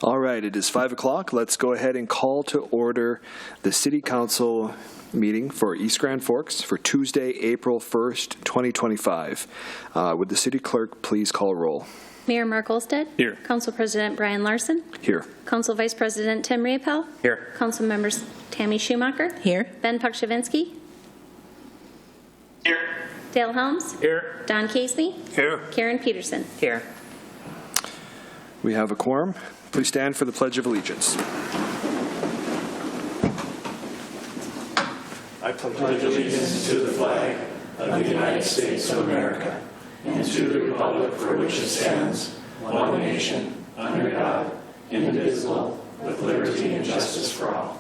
All right, it is 5 o'clock. Let's go ahead and call to order the City Council meeting for East Grand Forks for Tuesday, April 1st, 2025. Would the City Clerk please call roll? Mayor Mark Olstead. Here. Council President Brian Larson. Here. Council Vice President Tim Riepel. Here. Council Members Tammy Schumacher. Here. Ben Pukshavinsky. Here. Dale Helms. Here. Don Casey. Here. Karen Peterson. Here. We have a quorum. Please stand for the Pledge of Allegiance. I pledge allegiance to the flag of the United States of America and to the republic for which it stands, one nation, under God, indivisible, with liberty and justice for all.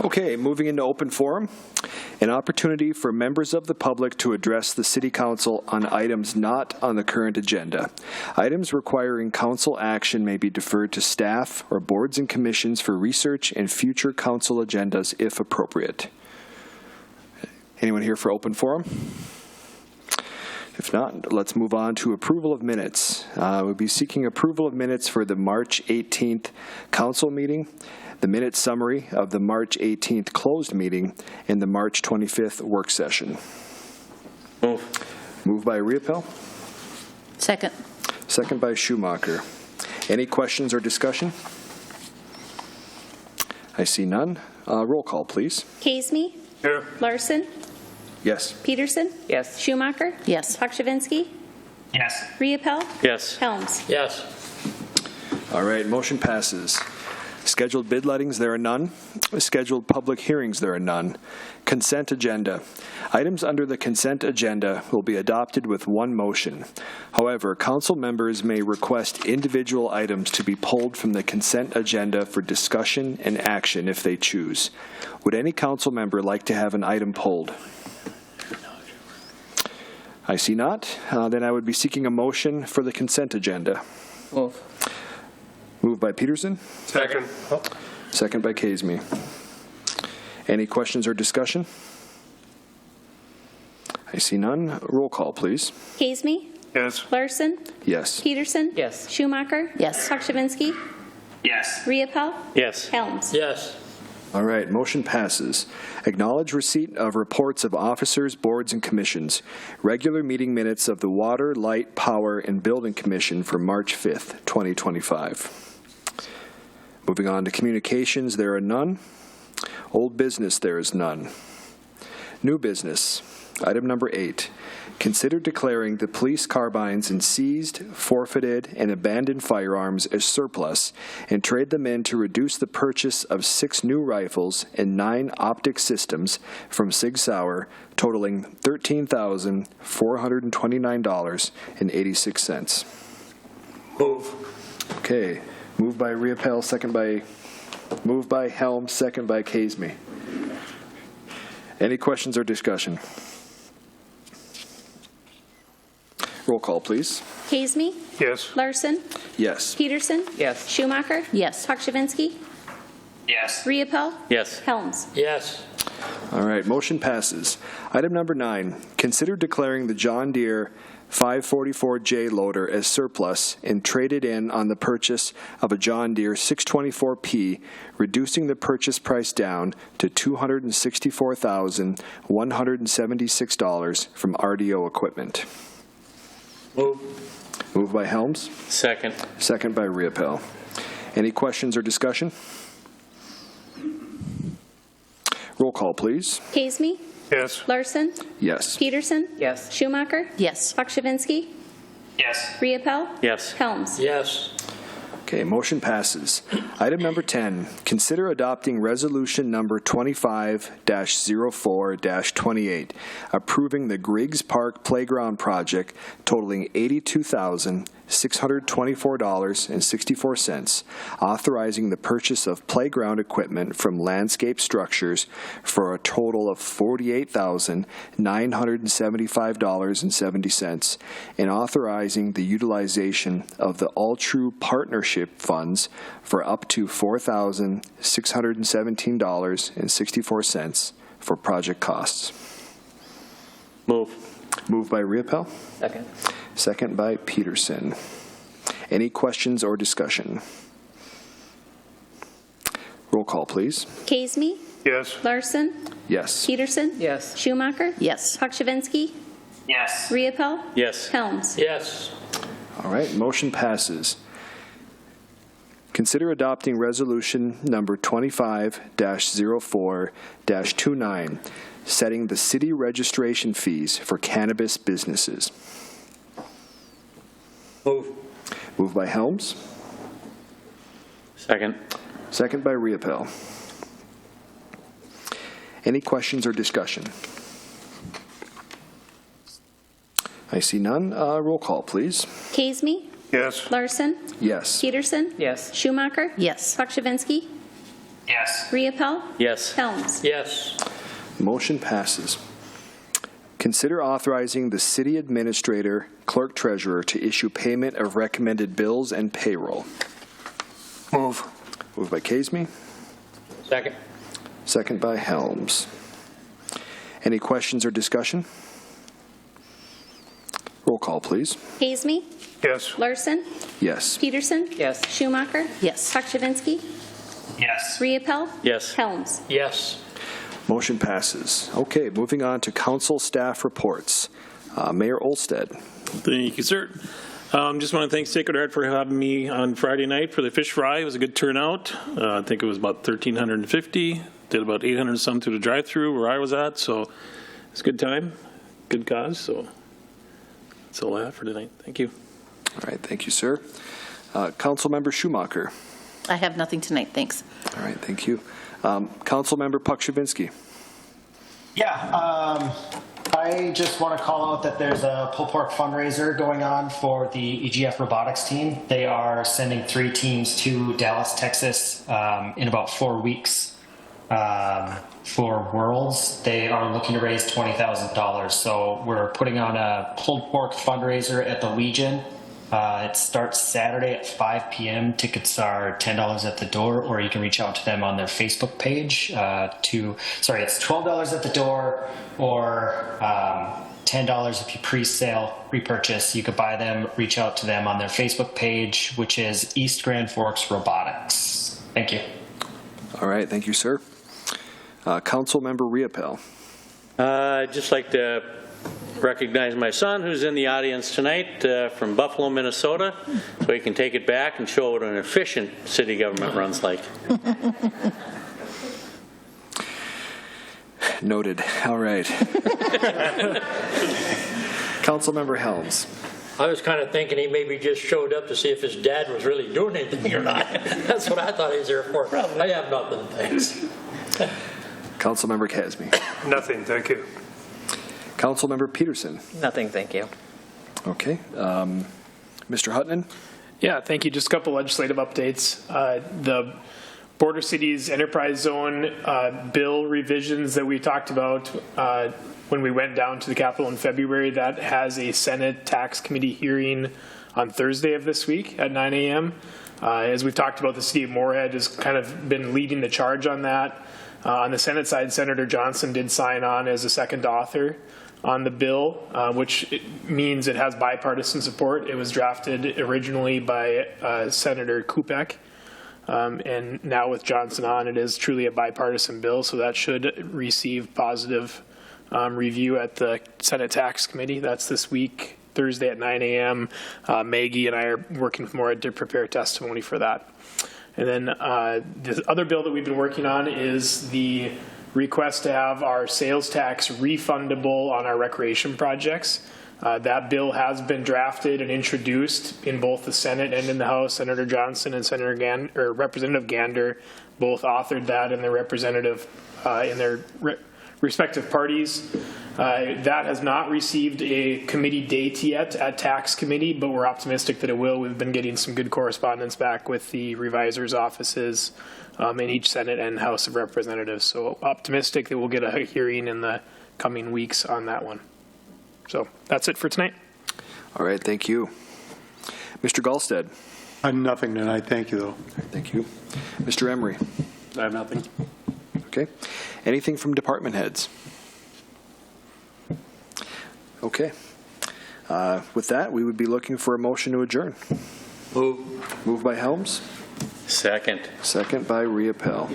Okay, moving into open forum. An opportunity for members of the public to address the City Council on items not on the current agenda. Items requiring council action may be deferred to staff or boards and commissions for research and future council agendas if appropriate. Anyone here for open forum? If not, let's move on to approval of minutes. We'll be seeking approval of minutes for the March 18th council meeting, the minute summary of the March 18th closed meeting, and the March 25th work session. Moved by Riepel. Second. Second by Schumacher. Any questions or discussion? I see none. Roll call, please. Casey. Here. Larson. Yes. Peterson. Yes. Schumacher. Yes. Pukshavinsky. Yes. Riepel. Yes. Helms. Yes. All right, motion passes. Scheduled bid lettings, there are none. Scheduled public hearings, there are none. Consent agenda. Items under the consent agenda will be adopted with one motion. However, council members may request individual items to be pulled from the consent agenda for discussion and action if they choose. Would any council member like to have an item pulled? I see not. Then I would be seeking a motion for the consent agenda. Move. Moved by Peterson. Second. Second by Casey. Any questions or discussion? I see none. Roll call, please. Casey. Yes. Larson. Yes. Peterson. Yes. Schumacher. Yes. Pukshavinsky. Yes. Riepel. Yes. Helms. Yes. All right, motion passes. Acknowledge receipt of reports of officers, boards, and commissions. Regular meeting minutes of the Water, Light, Power, and Building Commission for March 5th, 2025. Moving on to communications, there are none. Old business, there is none. New business, item number 8. Consider declaring the police carbines and seized, forfeited, and abandoned firearms as surplus and trade them in to reduce the purchase of 6 new rifles and 9 optic systems from Sig Sauer, totaling $13,429.86. Move. Okay, moved by Riepel, moved by Helm, second by Casey. Any questions or discussion? Roll call, please. Casey. Yes. Larson. Yes. Peterson. Yes. Schumacher. Yes. Pukshavinsky. Yes. Riepel. Yes. Helms. Yes. All right, motion passes. Item number 9, consider declaring the John Deere 544J loader as surplus and traded in on the purchase of a John Deere 624P, reducing the purchase price down to $264,176 from RDO Equipment. Move. Moved by Helms. Second. Second by Riepel. Any questions or discussion? Roll call, please. Casey. Yes. Larson. Yes. Peterson. Yes. Schumacher. Yes. Pukshavinsky. Yes. Riepel. Yes. Helms. Yes. Okay, motion passes. Item number 10, consider adopting resolution number 25-04-28, approving the Griggs Park Playground project totaling $82,624.64, authorizing the purchase of playground equipment from Landscape Structures for a total of $48,975.70, and authorizing the utilization of the All True Partnership funds for up to $4,617.64 for project costs. Move. Moved by Riepel, Second. second by Peterson. Any questions or discussion? Roll call, please. Kazmi, Yes. Larson, Yes. Peterson. Yes. Schumacher. Yes. Pakshavinsky. Yes. Riepel. Yes. Helms. Yes. All right, motion passes. Consider adopting resolution number 25-04-29, setting the city registration fees for cannabis businesses. Move. Moved by Helms, Second. second by Riepel. Any questions or discussion? I see none. Roll call, please. Kazmi, Yes. Larson, Yes. Peterson. Yes. Schumacher. Yes. Pakshavinsky. Yes. Riepel. Yes. Helms. Yes. Motion passes. Consider authorizing the city administrator, clerk treasurer to issue payment of recommended bills and payroll. Move. Moved by Kazmi, Second. second by Helms. Any questions or discussion? Roll call, please. Kazmi, Yes. Larson, Yes. Peterson. Yes. Schumacher. Yes. Pakshavinsky. Yes. Riepel. Yes. Helms. Yes. Motion passes. Okay, moving on to council staff reports. Mayor Olsted. Thank you, sir. Just want to thank Sacred Heart for having me on Friday night for the fish fry. It was a good turnout. I think it was about 1,350. Did about 800 some through the drive-through where I was at, so it's a good time, good cause. So that's all I have for tonight. Thank you. All right, thank you, sir. Councilmember Schumacher. I have nothing tonight, thanks. All right, thank you. Councilmember Pakshavinsky. Yeah, I just want to call out that there's a pulled pork fundraiser going on for the EGF robotics team. They are sending 3 teams to Dallas, Texas in about 4 weeks for Worlds. They are looking to raise $20,000. So we're putting on a pulled pork fundraiser at the Legion. It starts Saturday at 5 p.m. Tickets are $10 at the door, or you can reach out to them on their Facebook page. It's $12 at the door, or $10 if you pre-sale, repurchase. You could buy them, reach out to them on their Facebook page, which is East Grand Forks Robotics. Thank you. All right, thank you, sir. Councilmember Riepel. I'd just like to recognize my son, who's in the audience tonight, from Buffalo, Minnesota, so he can take it back and show what an efficient city government runs like. Noted. All right. Councilmember Helms. I was kind of thinking he maybe just showed up to see if his dad was really doing anything or not. That's what I thought he was there for. I have nothing, thanks. Councilmember Kazmi. Nothing, thank you. Councilmember Peterson. Nothing, thank you. Okay. Mr. Hutton. Yeah, thank you. Just a couple legislative updates. The Border Cities Enterprise Zone bill revisions that we talked about when we went down to the Capitol in February, that has a Senate Tax Committee hearing on Thursday of this week at 9 a.m. As we've talked about, the city of Moorhead has kind of been leading the charge on that. On the Senate side, Senator Johnson did sign on as a second author on the bill, which means it has bipartisan support. It was drafted originally by Senator Kupek, and now with Johnson on, it is truly a bipartisan bill, so that should receive positive review at the Senate Tax Committee. That's this week, Thursday at 9 a.m. Maggie and I are working with Moorhead to prepare testimony for that. And then the other bill that we've been working on is the request to have our sales tax refundable on our recreation projects. That bill has been drafted and introduced in both the Senate and in the House. Senator Johnson and Representative Gander both authored that in their respective parties. That has not received a committee date yet at Tax Committee, but we're optimistic that it will. We've been getting some good correspondence back with the revisers' offices in each Senate and House of Representatives. So optimistic that we'll get a hearing in the coming weeks on that one. So that's it for tonight. All right, thank you. Mr. Gallstead. I have nothing tonight, thank you, though. Thank you. Mr. Emery. I have nothing. Okay. Anything from department heads? Okay. With that, we would be looking for a motion to adjourn. Moved by Helms, Second. second by Riepel.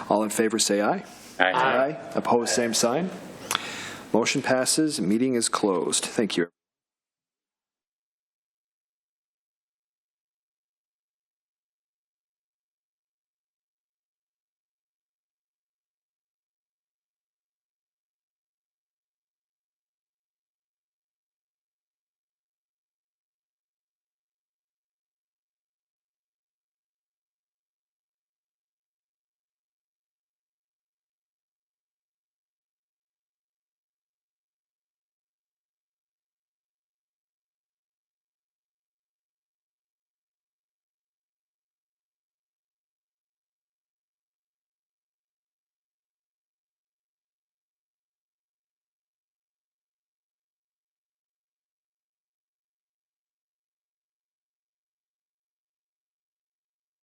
All in favor say aye. Aye. Opposed, same sign. Motion passes. Meeting is closed. Thank you.